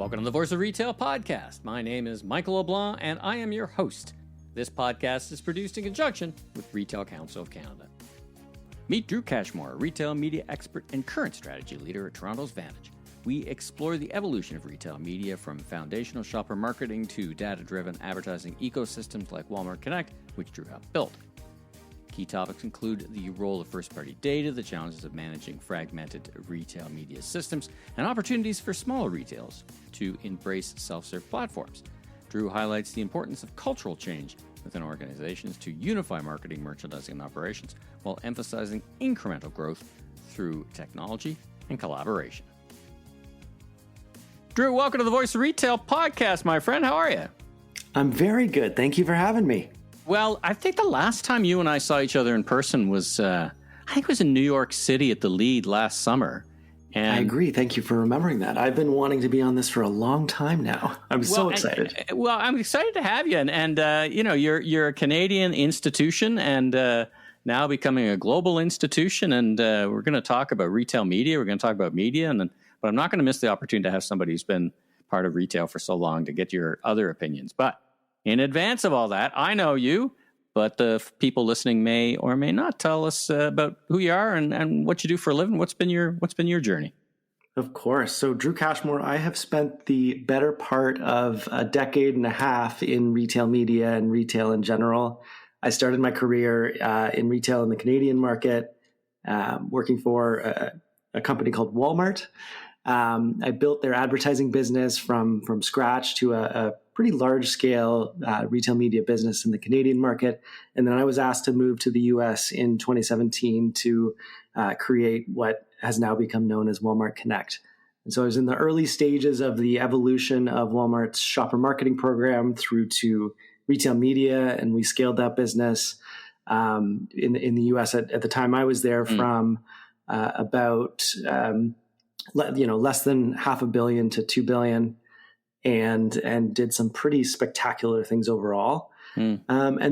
Welcome to the Voice of Retail podcast. My name is Michael LeBlanc, and I am your host. This podcast is produced in conjunction with Retail Council of Canada. Meet Drew Cashmore, a retail media expert and current strategy leader at Toronto's Vantage. We explore the evolution of retail media from foundational shopper marketing to data-driven advertising ecosystems like Walmart Connect, which Drew helped build. Key topics include the role of first-party data, the challenges of managing fragmented retail media systems, and opportunities for smaller retailers to embrace self-serve platforms. Drew highlights the importance of cultural change within organizations to unify marketing, merchandising, and operations while emphasizing incremental growth through technology and collaboration. Drew, welcome to the Voice of Retail podcast, my friend. How are you? I'm very good. Thank you for having me. Well, I think the last time you and I saw each other in person was, I think it was in New York City at the Lead last summer. And I agree. Thank you for remembering that. I've been wanting to be on this for a long time now. I'm so excited. I'm excited to have you. And you know, you're a Canadian institution and now becoming a global institution. And we're going to talk about retail media. We're going to talk about media. But I'm not going to miss the opportunity to have somebody who's been part of retail for so long to get your other opinions. But in advance of all that, I know you, but the people listening may or may not. Tell us about who you are and what you do for a living. What's been your journey? Of course. So Drew Cashmore, I have spent the better part of a decade and a half in retail media and retail in general. I started my career in retail in the Canadian market, working for a company called Walmart. I built their advertising business from scratch to a pretty large scale retail media business in the Canadian market. And then I was asked to move to the US in 2017 to create what has now become known as Walmart Connect. And so I was in the early stages of the evolution of Walmart's shopper marketing program through to retail media. And we scaled that business in the US at the time I was there from about less than $500 million to $2 billion, and did some pretty spectacular things overall. And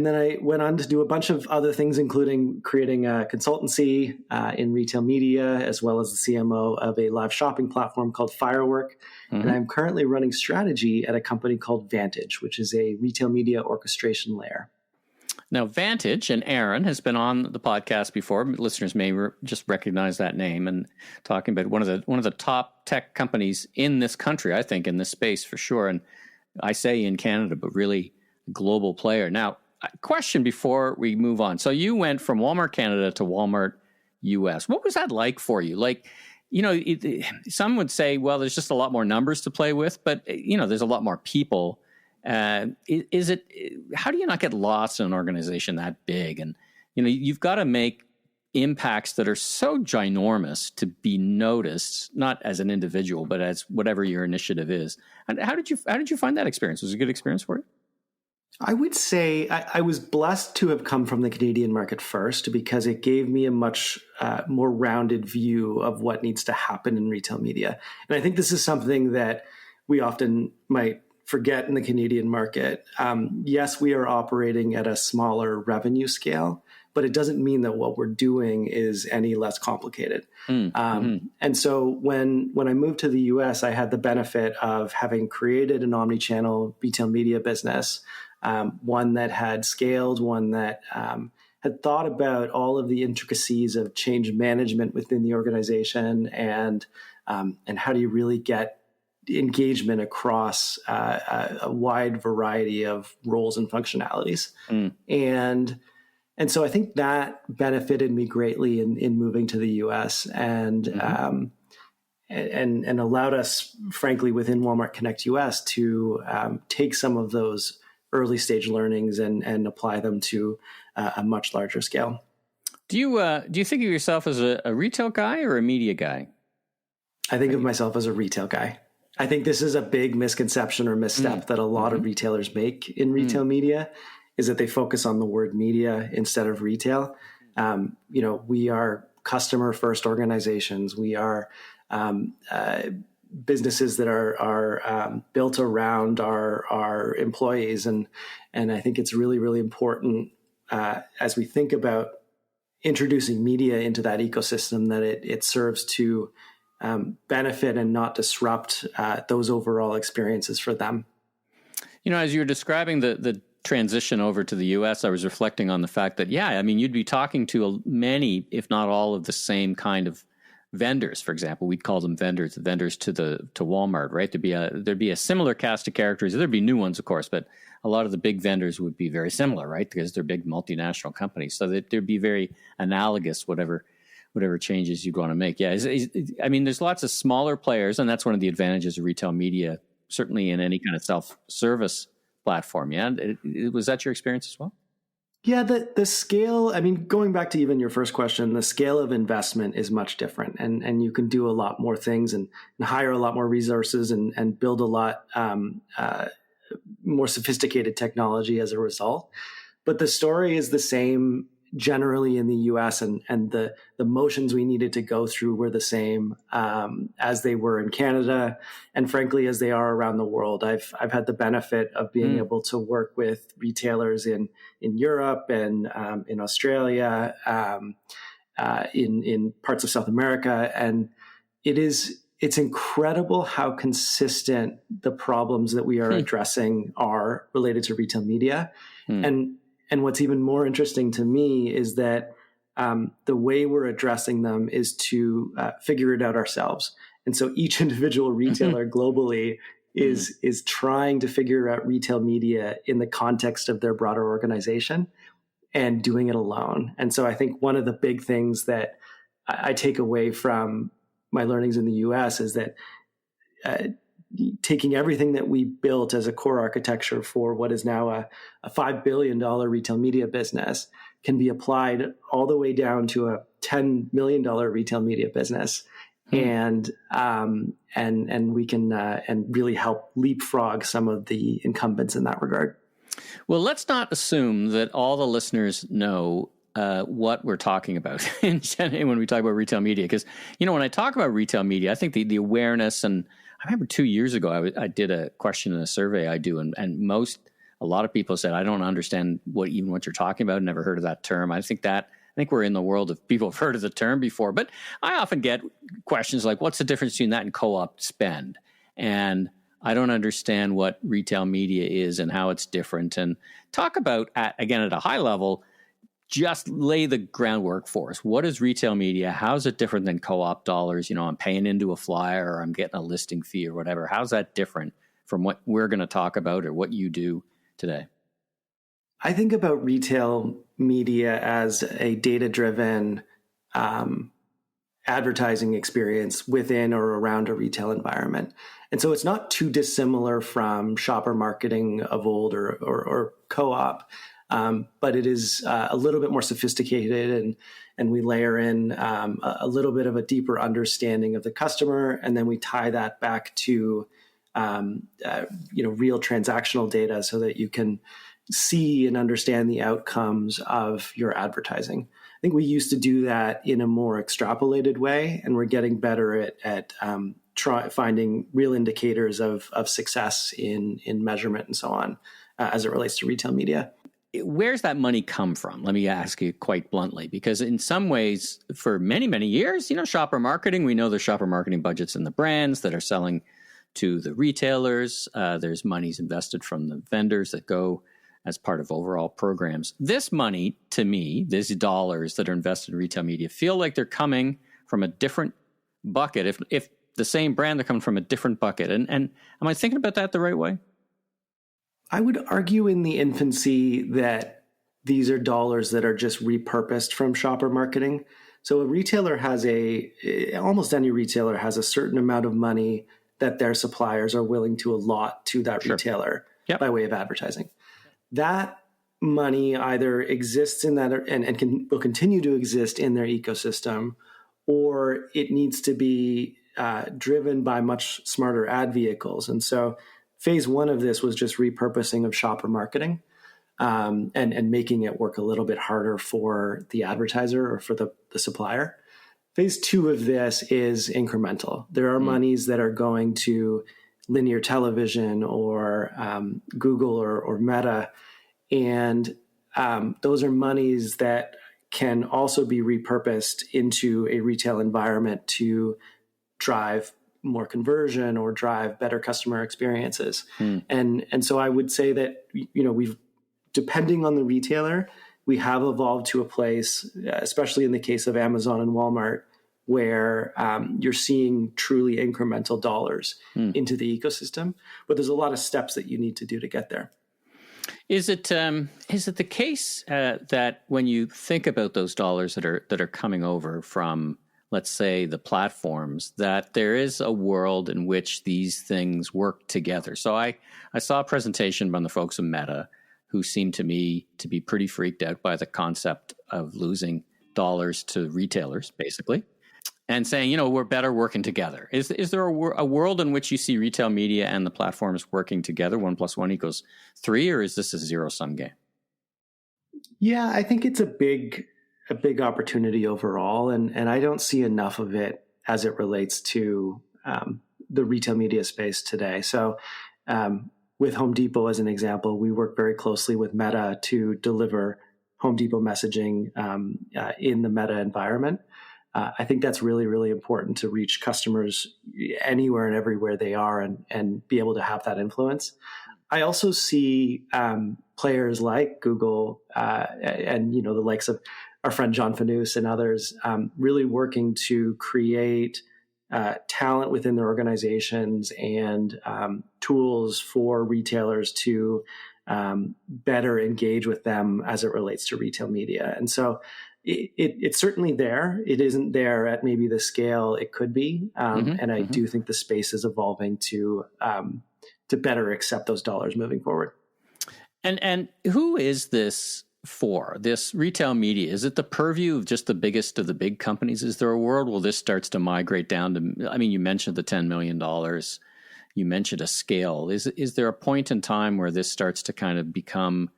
then I went on to do a bunch of other things, including creating a consultancy in retail media, as well as the CMO of a live shopping platform called Firework. And I'm currently running strategy at a company called Vantage, which is a retail media orchestration layer. Now, Vantage and Aaron has been on the podcast before. Listeners may just recognize that name, and talking about one of the top tech companies in this country, I think, in this space for sure. And I say in Canada, but really a global player. Now, a question before we move on. So you went from Walmart Canada to Walmart US. What was that like for you? Like, you know, some would say, well, there's just a lot more numbers to play with, but you know, there's a lot more people. How do you not get lost in an organization that big? And, you know, you've got to make impacts that are so ginormous to be noticed, not as an individual, but as whatever your initiative is. And how did you find that experience? Was it a good experience for you? I would say I was blessed to have come from the Canadian market first, because it gave me a much more rounded view of what needs to happen in retail media. And I think this is something that we often might forget in the Canadian market. Yes, we are operating at a smaller revenue scale, but it doesn't mean that what we're doing is any less complicated. And so when I moved to the US, I had the benefit of having created an omni-channel retail media business, one that had scaled, one that had thought about all of the intricacies of change management within the organization, and how do you really get engagement across a wide variety of roles and functionalities. And so I think that benefited me greatly in moving to the US, and allowed us, frankly, within Walmart Connect US to take some of those early stage learnings and apply them to a much larger scale. Do you think of yourself as a retail guy or a media guy? I think of myself as a retail guy. I think this is a big misconception or misstep that a lot of retailers make in retail media, is that they focus on the word media instead of retail. We are customer first organizations. We are businesses that are built around our employees. And I think it's really, really important as we think about introducing media into that ecosystem, that it serves to benefit and not disrupt those overall experiences for them. As you were describing the transition over to the U.S., I was reflecting on the fact that, you'd be talking to many, if not all, of the same kind of vendors. For example, we'd call them vendors to Walmart, right? There'd be a similar cast of characters. There'd be new ones, of course, but a lot of the big vendors would be very similar, right? Because they're big multinational companies. So there'd be very analogous, whatever changes you'd want to make. Yeah, there's lots of smaller players, and that's one of the advantages of retail media, certainly in any kind of self-service platform. Yeah, was that your experience as well? Yeah, the scale, going back to even your first question, the scale of investment is much different, and you can do a lot more things and hire a lot more resources and build a lot more sophisticated technology as a result. But the story is the same generally in the US, and the motions we needed to go through were the same as they were in Canada, and frankly, as they are around the world. I've had the benefit of being able to work with retailers in Europe and in Australia, in parts of South America, and it's incredible how consistent the problems that we are addressing are related to retail media. And what's even more interesting to me is that the way we're addressing them is to figure it out ourselves. And so each individual retailer globally is trying to figure out retail media in the context of their broader organization and doing it alone. And so I think one of the big things that I take away from my learnings in the US is that taking everything that we built as a core architecture for what is now a $5 billion retail media business can be applied all the way down to a $10 million retail media business. And we can and really help leapfrog some of the incumbents in that regard. Well, let's not assume that all the listeners know what we're talking about when we talk about retail media. Because, when I talk about retail media, I think the awareness, and I remember 2 years ago, I did a question in a survey I do, and a lot of people said, I don't understand what you're talking about. Never heard of that term. I think we're in the world of people have heard of the term before, but I often get questions like, what's the difference between that and co-op spend? And I don't understand what retail media is and how it's different. And talk about, again, at a high level, just lay the groundwork for us. What is retail media? How is it different than co-op dollars? I'm paying into a flyer or I'm getting a listing fee or whatever. How's that different from what we're going to talk about or what you do today? I think about retail media as a data-driven advertising experience within or around a retail environment. And so it's not too dissimilar from shopper marketing of old or co-op. But it is a little bit more sophisticated, and we layer in a little bit of a deeper understanding of the customer, and then we tie that back to real transactional data so that you can see and understand the outcomes of your advertising. I think we used to do that in a more extrapolated way, and we're getting better at finding real indicators of success in measurement and so on as it relates to retail media. Where's that money come from? Let me ask you quite bluntly, because in some ways, for many, many years, shopper marketing, we know there's shopper marketing budgets in the brands that are selling to the retailers. There's monies invested from the vendors that go as part of overall programs. This money, to me, these dollars that are invested in retail media feel like they're coming from a different bucket. If the same brand, they're coming from a different bucket. And am I thinking about that the right way? I would argue in the infancy that these are dollars that are just repurposed from shopper marketing. So almost any retailer has a certain amount of money that their suppliers are willing to allot to that retailer by way of advertising. That money either exists in that and will continue to exist in their ecosystem, or it needs to be driven by much smarter ad vehicles. And so phase one of this was just repurposing of shopper marketing and making it work a little bit harder for the advertiser or for the supplier. Phase two of this is incremental. There are monies that are going to linear television or Google or Meta, and those are monies that can also be repurposed into a retail environment to drive more conversion or drive better customer experiences. And so I would say that, we've, depending on the retailer, we have evolved to a place, especially in the case of Amazon and Walmart, where you're seeing truly incremental dollars into the ecosystem. But there's a lot of steps that you need to do to get there. Is it the case that when you think about those dollars that are coming over from, let's say, the platforms, that there is a world in which these things work together? So I saw a presentation from the folks of Meta who seemed to me to be pretty freaked out by the concept of losing dollars to retailers, basically, and saying, we're better working together. Is there a world in which you see retail media and the platforms working together, 1 + 1 = 3, or is this a zero-sum game? Yeah, I think it's a big opportunity overall, and I don't see enough of it as it relates to the retail media space today. So with Home Depot as an example, we work very closely with Meta to deliver Home Depot messaging in the Meta environment. I think that's really, really important to reach customers anywhere and everywhere they are and be able to have that influence. I also see players like Google and the likes of our friend John Fanous and others really working to create talent within their organizations and tools for retailers to better engage with them as it relates to retail media. And so it's certainly there. It isn't there at maybe the scale it could be. And I do think the space is evolving to better accept those dollars moving forward. And who is this for, this retail media? Is it the purview of just the biggest of the big companies? Is there a world where this starts to migrate down to, you mentioned the $10 million, you mentioned a scale. Is there a point in time where this starts to kind of become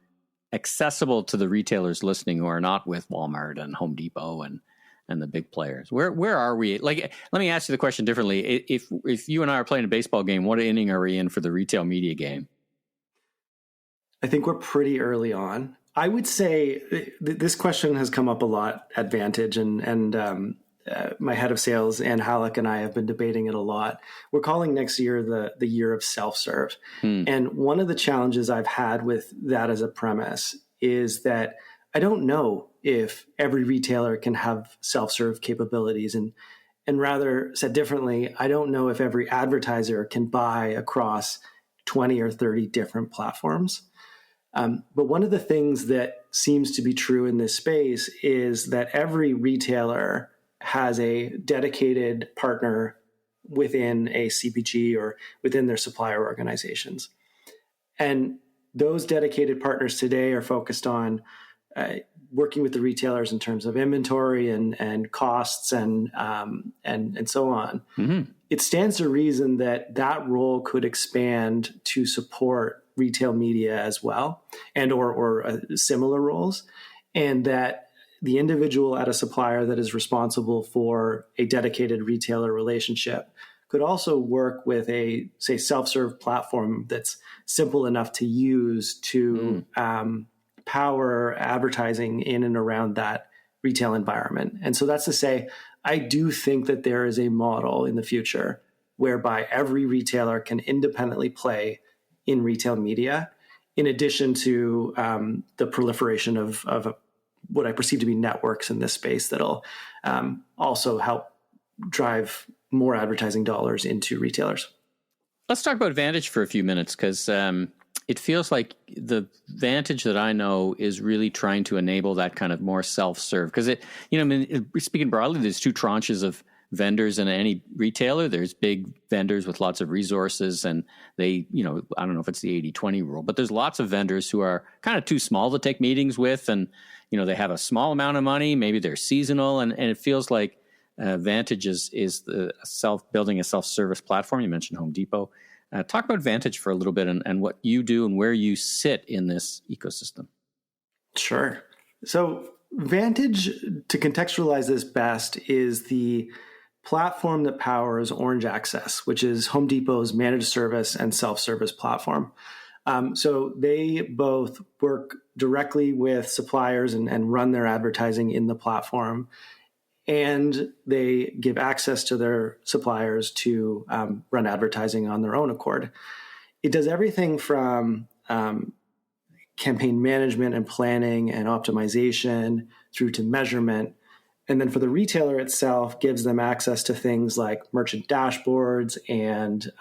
accessible to the retailers listening who are not with Walmart and Home Depot and the big players? Where are we? Let me ask you the question differently. If you and I are playing a baseball game, what inning are we in for the retail media game? I think we're pretty early on. I would say this question has come up a lot at Vantage, and my head of sales, Ann Halleck, and I have been debating it a lot. We're calling next year the year of self-serve. And one of the challenges I've had with that as a premise is that I don't know if every retailer can have self-serve capabilities. And rather said differently, I don't know if every advertiser can buy across 20 or 30 different platforms. But one of the things that seems to be true in this space is that every retailer has a dedicated partner within a CPG or within their supplier organizations. And those dedicated partners today are focused on working with the retailers in terms of inventory and costs and so on. It stands to reason that role could expand to support retail media as well, and or similar roles, and that the individual at a supplier that is responsible for a dedicated retailer relationship could also work with a, say, self-serve platform that's simple enough to use to power advertising in and around that retail environment. And so that's to say, I do think that there is a model in the future whereby every retailer can independently play in retail media, in addition to the proliferation of what I perceive to be networks in this space that'll also help drive more advertising dollars into retailers. Let's talk about Vantage for a few minutes, because it feels like the Vantage that I know is really trying to enable that kind of more self-serve. Because speaking broadly, there's two tranches of vendors in any retailer. There's big vendors with lots of resources, and they, I don't know if it's the 80-20 rule, but there's lots of vendors who are kind of too small to take meetings with, and they have a small amount of money, maybe they're seasonal, and it feels like Vantage is the building a self-service platform. You mentioned Home Depot. Talk about Vantage for a little bit and what you do and where you sit in this ecosystem. Sure. So Vantage, to contextualize this best, is the platform that powers Orange Access, which is Home Depot's managed service and self-service platform. So they both work directly with suppliers and run their advertising in the platform. and they give access to their suppliers to run advertising on their own accord. It does everything from campaign management and planning and optimization through to measurement. And then for the retailer itself, gives them access to things like merchant dashboards and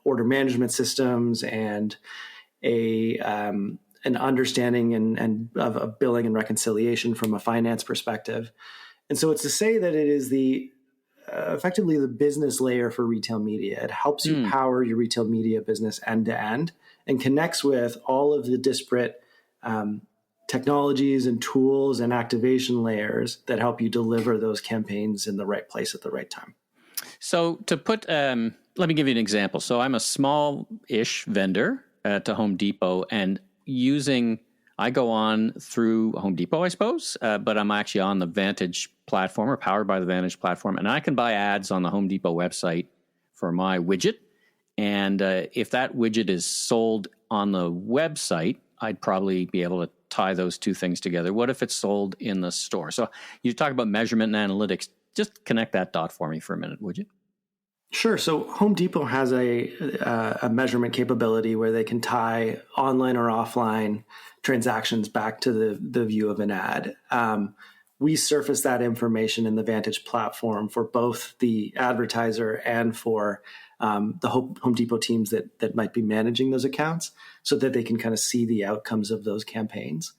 order management systems and an understanding and of billing and reconciliation from a finance perspective. And so it's to say that it is effectively the business layer for retail media. It helps you power your retail media business end to end and connects with all of the disparate technologies and tools and activation layers that help you deliver those campaigns in the right place at the right time. So to put, let me give you an example. So I'm a small-ish vendor to Home Depot, and I go on through Home Depot, I suppose, but I'm actually on the Vantage platform or powered by the Vantage platform, and I can buy ads on the Home Depot website for my widget. And if that widget is sold on the website, I'd probably be able to tie those two things together. What if it's sold in the store? So you talk about measurement and analytics. Just connect that dot for me for a minute, would you? Sure. So Home Depot has a measurement capability where they can tie online or offline transactions back to the view of an ad. We surface that information in the Vantage platform for both the advertiser and for the Home Depot teams that might be managing those accounts so that they can kind of see the outcomes of those campaigns.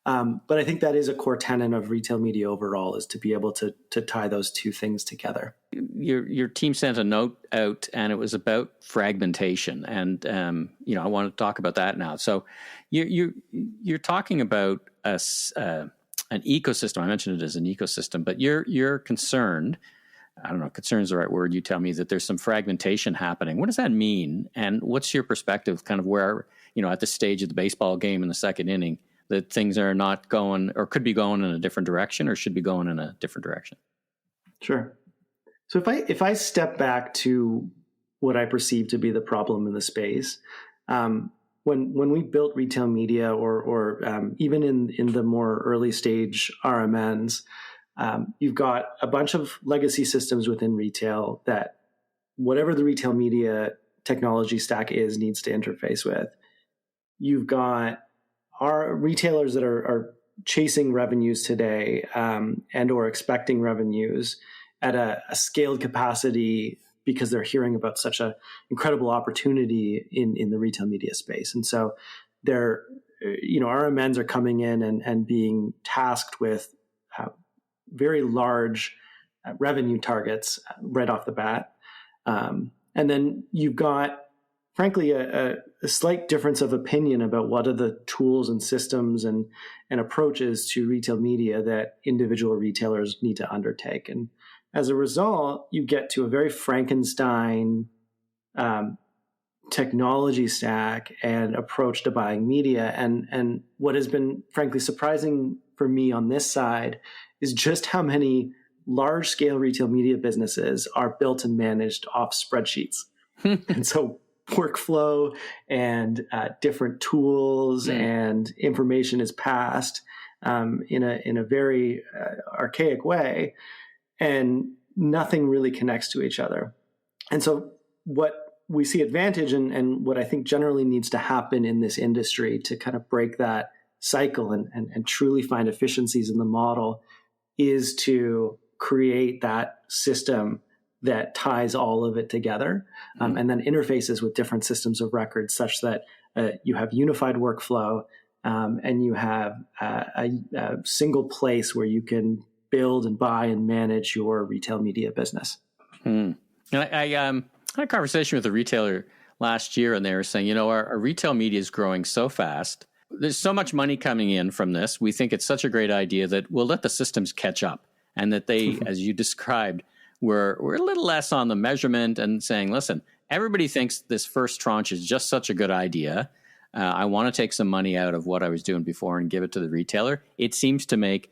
But I think that is a core tenet of retail media overall, is to be able to tie those two things together. Your team sent a note out, and it was about fragmentation, and I want to talk about that now. So you're talking about an ecosystem. I mentioned it as an ecosystem, but you're concerned. I don't know, concern is the right word. You tell me that there's some fragmentation happening. What does that mean? And what's your perspective, kind of where, at the stage of the baseball game in the second inning, that things are not going or could be going in a different direction or should be going in a different direction? Sure. So if I step back to what I perceive to be the problem in the space, when we built retail media or even in the more early stage RMNs, you've got a bunch of legacy systems within retail that whatever the retail media technology stack is needs to interface with. You've got our retailers that are chasing revenues today and or expecting revenues at a scaled capacity because they're hearing about such an incredible opportunity in the retail media space. And so RMNs are coming in and being tasked with very large revenue targets right off the bat. And then you've got, frankly, a slight difference of opinion about what are the tools and systems and approaches to retail media that individual retailers need to undertake. And as a result, you get to a very Frankenstein technology stack and approach to buying media. And what has been, frankly, surprising for me on this side is just how many large-scale retail media businesses are built and managed off spreadsheets. And so workflow and different tools and information is passed in a very archaic way, and nothing really connects to each other. And so what we see at Vantage and what I think generally needs to happen in this industry to kind of break that cycle and truly find efficiencies in the model is to create that system that ties all of it together and then interfaces with different systems of record such that you have unified workflow and you have a single place where you can build and buy and manage your retail media business. And I had a conversation with a retailer last year, and they were saying, our retail media is growing so fast. There's so much money coming in from this. We think it's such a great idea that we'll let the systems catch up, and that they, as you described, we're a little less on the measurement and saying, listen, everybody thinks this first tranche is just such a good idea. I want to take some money out of what I was doing before and give it to the retailer. It seems to make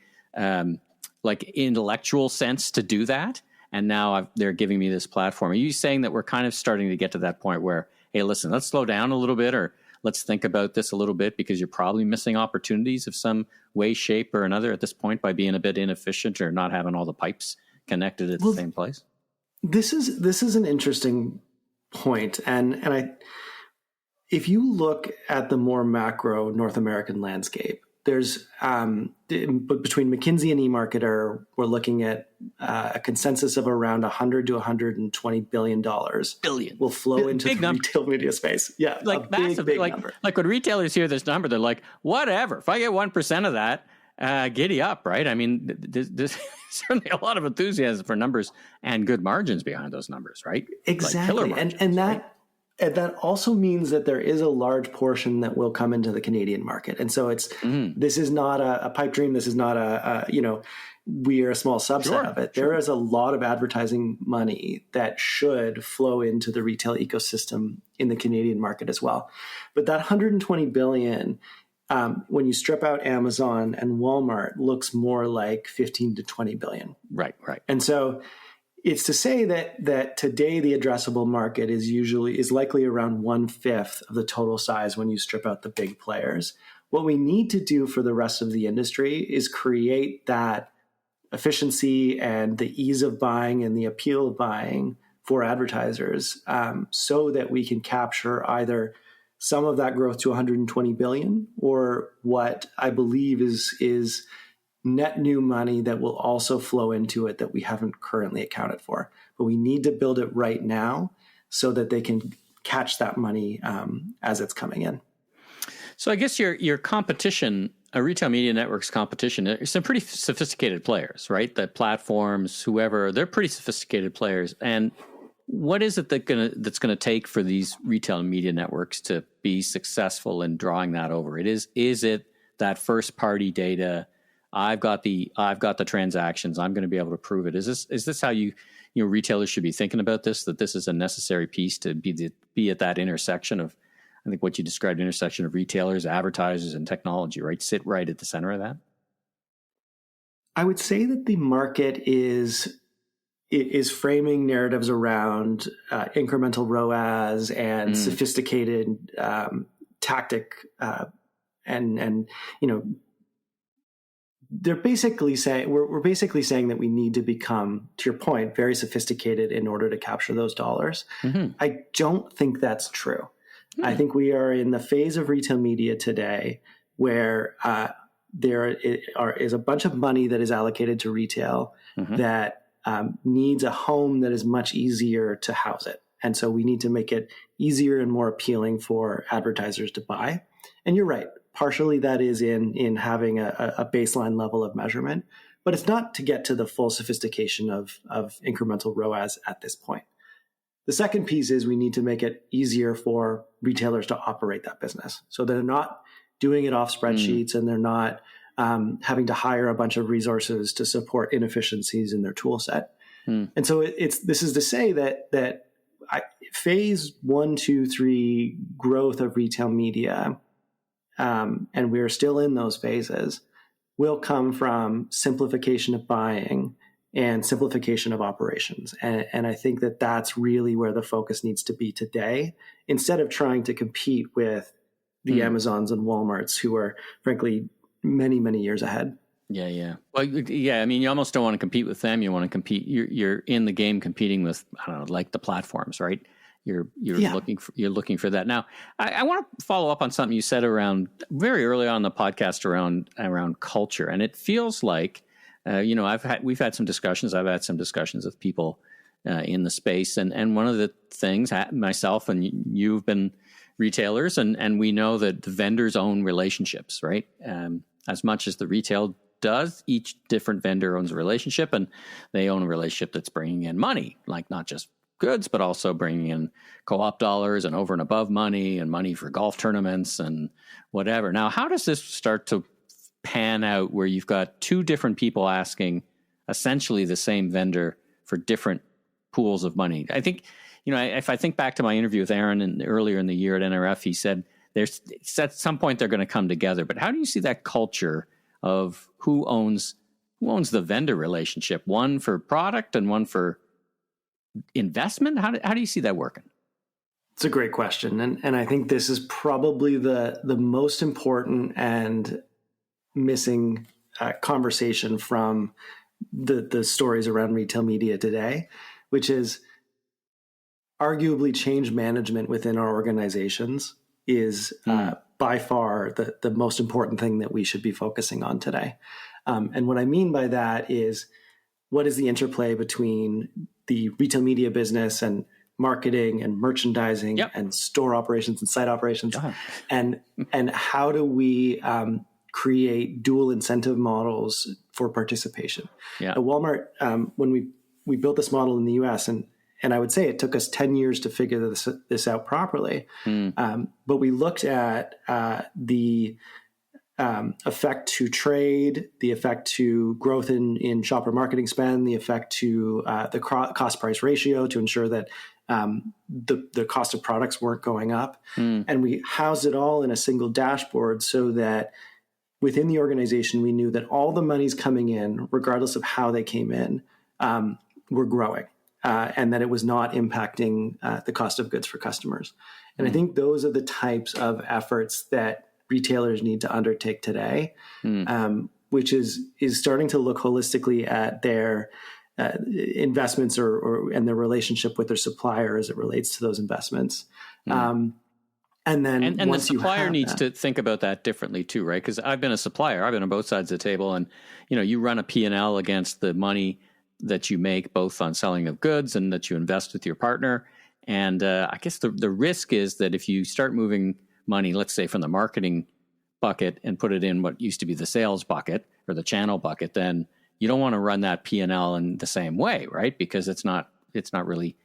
intellectual sense to do that. And now they're giving me this platform. Are you saying that we're kind of starting to get to that point where, hey, listen, let's slow down a little bit, or let's think about this a little bit because you're probably missing opportunities of some way, shape, or another at this point by being a bit inefficient or not having all the pipes connected at the same place? This is an interesting point, and if you look at the more macro North American landscape, there's between McKinsey and eMarketer, we're looking at a consensus of around $100 to $120 billion will flow into the retail media space. Yeah, like massive. Big number. Like when retailers hear this number, they're like, "Whatever. If I get 1% of that, giddy up, right?" I mean, there's certainly a lot of enthusiasm for numbers and good margins behind those numbers, right? Exactly, like killer margins, and that. Right? And that also means that there is a large portion that will come into the Canadian market. And so this is not a pipe dream. This is not we are a small subset of it. There is a lot of advertising money that should flow into the retail ecosystem in the Canadian market as well. But that $120 billion, when you strip out Amazon and Walmart, looks more like $15 to $20 billion. Right. And so it's to say that today the addressable market is likely around 1/5 of the total size when you strip out the big players. What we need to do for the rest of the industry is create that efficiency and the ease of buying and the appeal of buying for advertisers, so that we can capture either some of that growth to 120 billion or what I believe is net new money that will also flow into it that we haven't currently accounted for. But we need to build it right now so that they can catch that money as it's coming in. So I guess your competition, a retail media network's competition, are some pretty sophisticated players, right? The platforms, whoever, they're pretty sophisticated players. And what is it that's gonna take for these retail media networks to be successful in drawing that over? Is it that first party data? I've got the transactions. I'm going to be able to prove it. Is this how retailers should be thinking about this? That this is a necessary piece to be at that intersection of, I think what you described, intersection of retailers, advertisers, and technology, right? Sit right at the center of that. I would say that the market is framing narratives around incremental ROAS and sophisticated tactic, and they're basically saying we're basically saying that we need to become, to your point, very sophisticated in order to capture those dollars. Mm-hmm. I don't think that's true. Mm-hmm. I think we are in the phase of retail media today where there is a bunch of money that is allocated to retail that needs a home that is much easier to house it. And so we need to make it easier and more appealing for advertisers to buy. And you're right. Partially that is in having a baseline level of measurement, but it's not to get to the full sophistication of incremental ROAS at this point. The second piece is we need to make it easier for retailers to operate that business. So they're not doing it off spreadsheets and they're not having to hire a bunch of resources to support inefficiencies in their tool set. And so this is to say that phase 1, 2, 3 growth of retail media, and we're still in those phases, will come from simplification of buying and simplification of operations. And I think that that's really where the focus needs to be today, instead of trying to compete with the Amazons and Walmarts, who are, frankly, many, many years ahead. Yeah. Well, yeah, I mean, you almost don't want to compete with them. You want to compete. You're in the game competing with, I don't know, like the platforms, right? You're looking for that. Now, I want to follow up on something you said around very early on in the podcast around culture, and it feels like we've had some discussions. I've had some discussions with people in the space, and one of the things, myself and you've been retailers, and we know that the vendors own relationships, right? As much as the retail does, each different vendor owns a relationship, and they own a relationship that's bringing in money, like not just goods, but also bringing in co-op dollars and over and above money and money for golf tournaments and whatever. Now, how does this start to pan out where you've got two different people asking essentially the same vendor for different pools of money? I think, if I think back to my interview with Aaron earlier in the year at NRF, he said at some point they're going to come together. But how do you see that culture of who owns the vendor relationship, one for product and one for investment? How do you see that working? It's a great question. And I think this is probably the most important and missing conversation from the stories around retail media today, which is arguably change management within our organizations is by far the most important thing that we should be focusing on today. And what I mean by that is, what is the interplay between the retail media business and marketing and merchandising and store operations and site operations, and how do we create dual incentive models for participation? At Walmart, when we built this model in the U.S., and I would say it took us 10 years to figure this out properly, but we looked at the effect to trade, the effect to growth in shopper marketing spend, the effect to the cost price ratio to ensure that the cost of products weren't going up. And we housed it all in a single dashboard so that within the organization, we knew that all the monies coming in, regardless of how they came in, were growing, and that it was not impacting the cost of goods for customers. And I think those are the types of efforts that retailers need to undertake today, which is starting to look holistically at their investments and their relationship with their supplier as it relates to those investments. And then the supplier needs to think about that differently too, right? Because I've been a supplier. I've been on both sides of the table, and you run a P&L against the money that you make both on selling of goods and that you invest with your partner. And I guess the risk is that if you start moving money, let's say from the marketing bucket and put it in what used to be the sales bucket or the channel bucket, then you don't want to run that P&L in the same way, right? Because it's not really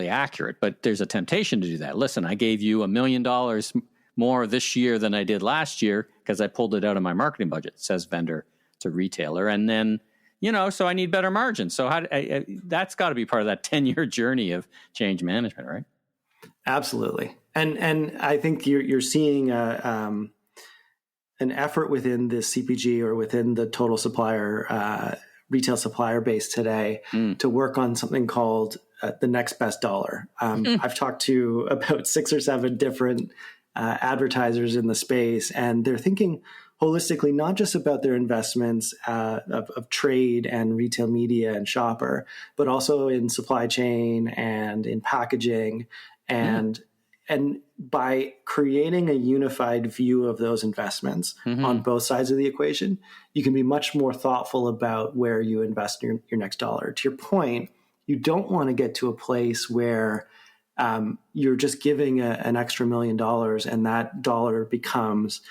accurate. But there's a temptation to do that. Listen, I gave you $1 million more this year than I did last year because I pulled it out of my marketing budget, says vendor to retailer. And then, so I need better margins. So that's got to be part of that 10-year journey of change management, right? Absolutely. And I think you're seeing an effort within the CPG or within the total supplier, retail supplier base today to work on something called the next best dollar. I've talked to about 6 or 7 different advertisers in the space, and they're thinking holistically, not just about their investments of trade and retail media and shopper, but also in supply chain and in packaging. And by creating a unified view of those investments on both sides of the equation, you can be much more thoughtful about where you invest your next dollar. To your point, you don't want to get to a place where you're just giving an extra $1 million and that dollar becomes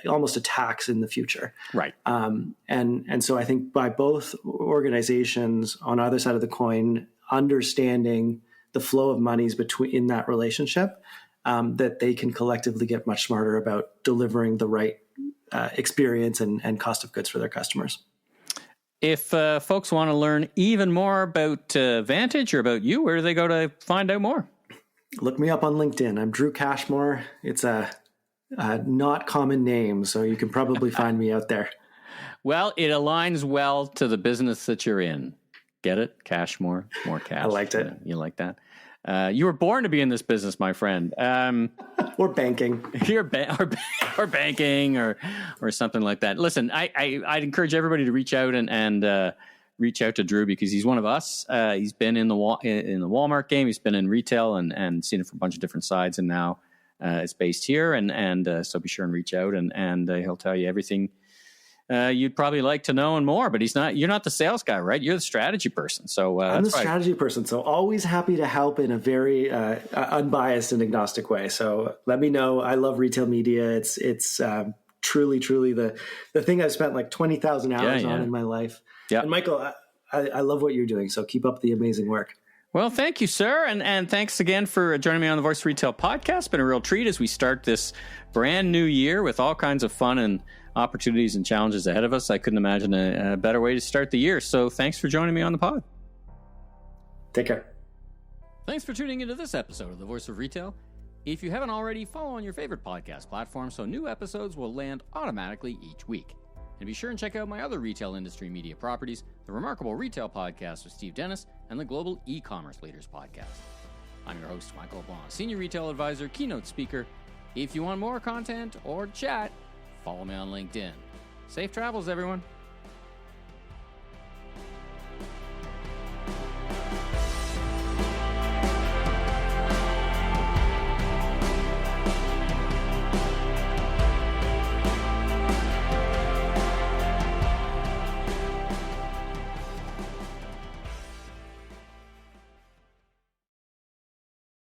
almost a tax in the future. Right. And so I think by both organizations on either side of the coin, understanding the flow of monies in that relationship, that they can collectively get much smarter about delivering the right experience and cost of goods for their customers. If folks want to learn even more about Vantage or about you, where do they go to find out more? Look me up on LinkedIn. I'm Drew Cashmore. It's a not common name, so you can probably find me out there. Well, it aligns well to the business that you're in. Get it? Cashmore, more cash. I liked it. You like that? You were born to be in this business, my friend. Or banking. Or banking or something like that. Listen, I'd encourage everybody to reach out and reach out to Drew because he's one of us. He's been in the Walmart game. He's been in retail and seen it from a bunch of different sides, and now it's based here. And so be sure and reach out and he'll tell you everything you'd probably like to know and more, but you're not the sales guy, right? You're the strategy person. So I'm the strategy person. So always happy to help in a very unbiased and agnostic way. So let me know. I love retail media. It's truly the thing I've spent like 20,000 hours on in my life. Yeah. And Michael, I love what you're doing. So keep up the amazing work. Well, thank you, sir. And thanks again for joining me on the Voice of Retail podcast. It's been a real treat as we start this brand new year with all kinds of fun and opportunities and challenges ahead of us. I couldn't imagine a better way to start the year. So thanks for joining me on the pod. Take care. Thanks for tuning into this episode of The Voice of Retail. If you haven't already, follow on your favorite podcast platform so new episodes will land automatically each week. And be sure and check out my other retail industry media properties, the Remarkable Retail Podcast with Steve Dennis and the Global E-Commerce Leaders Podcast. I'm your host, Michael LeBlanc, Senior Retail Advisor, Keynote Speaker. If you want more content or chat, follow me on LinkedIn. Safe travels, everyone.